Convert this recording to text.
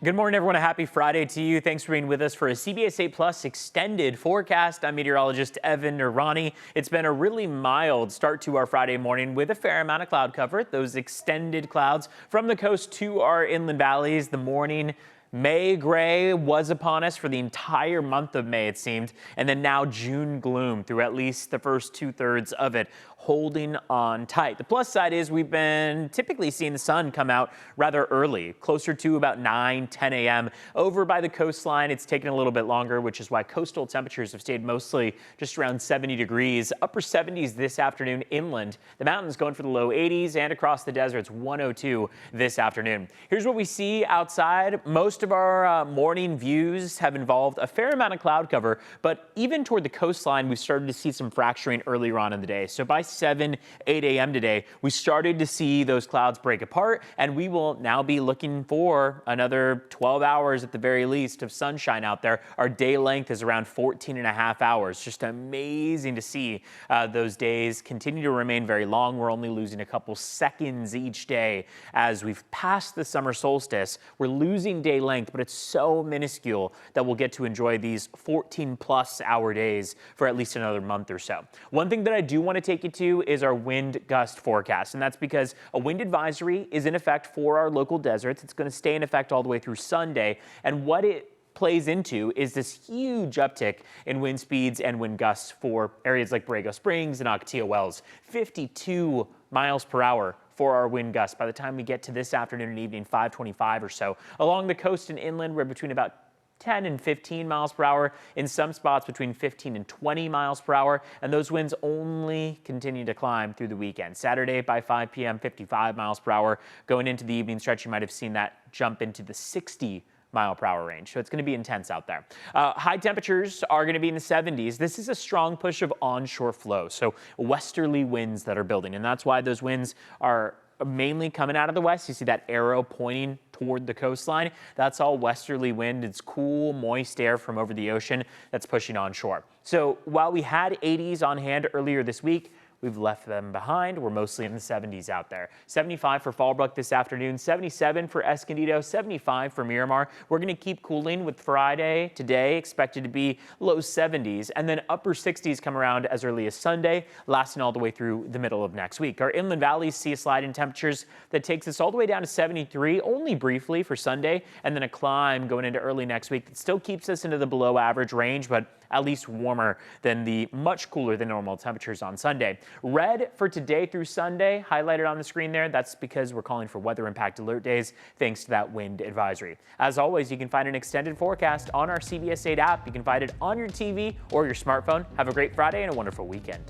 Good morning, everyone. A happy Friday to you. Thanks for being with us for a CBS 8 Plus extended forecast. I'm meteorologist Evan Nirvani. It's been a really mild start to our Friday morning with a fair amount of cloud cover. Those extended clouds from the coast to our inland valleys. The morning May gray was upon us for the entire month of May, it seemed, and then now June gloom through at least the first 2/3 of it, holding on tight. The plus side is we've been typically seeing the sun come out rather early, closer to about 9-10 a.m. Over by the coastline, it's taken a little bit longer, which is why coastal temperatures have stayed mostly just around 70 degrees. Upper 70s this afternoon inland. The mountains going for the low 80s, and across the deserts 102 this afternoon. Here's what we see outside. Most of our morning views have involved a fair amount of cloud cover, but even toward the coastline, we've started to see some fracturing earlier on in the day. So by 7-8 a.m. today, we started to see those clouds break apart, and we will now be looking for another 12 hours at the very least of sunshine out there. Our day length is around 14.5 hours. Just amazing to see those days continue to remain very long. We're only losing a couple seconds each day as we've passed the summer solstice. We're losing day length, but it's so minuscule that we'll get to enjoy these 14+ hour days for at least another month or so. One thing that I do want to take you to is our wind gust forecast, and that's because a wind advisory is in effect for our local deserts. It's going to stay in effect all the way through Sunday, and what it plays into is this huge uptick in wind speeds and wind gusts for areas like Borrego Springs and Ocotillo Wells. 52 miles per hour for our wind gusts by the time we get to this afternoon and evening, 5:25 or so. Along the coast and inland, we're between about 10 and 15 miles per hour, in some spots between 15 and 20 miles per hour, and those winds only continue to climb through the weekend. Saturday by 5 p.m., 55 miles per hour. Going into the evening stretch, you might have seen that jump into the 60-mile-per-hour range. So it's going to be intense out there. High temperatures are going to be in the 70s. This is a strong push of onshore flow, so westerly winds that are building, and that's why those winds are mainly coming out of the west. You see that arrow pointing toward the coastline. That's all westerly wind. It's cool, moist air from over the ocean that's pushing onshore. So while we had 80s on hand earlier this week, we've left them behind. We're mostly in the 70s out there. 75 for Fallbrook this afternoon, 77 for Escondido, 75 for Miramar. We're going to keep cooling with Friday today expected to be low 70s, and then upper 60s come around as early as Sunday, lasting all the way through the middle of next week. Our inland valleys see a slide in temperatures that takes us all the way down to 73, only briefly for Sunday, and then a climb going into early next week that still keeps us into the below average range, but at least warmer than the much cooler than normal temperatures on Sunday. Red for today through Sunday, highlighted on the screen there. That's because we're calling for weather impact alert days thanks to that wind advisory. As always, you can find an extended forecast on our CBS 8 app. You can find it on your TV or your smartphone. Have a great Friday and a wonderful weekend.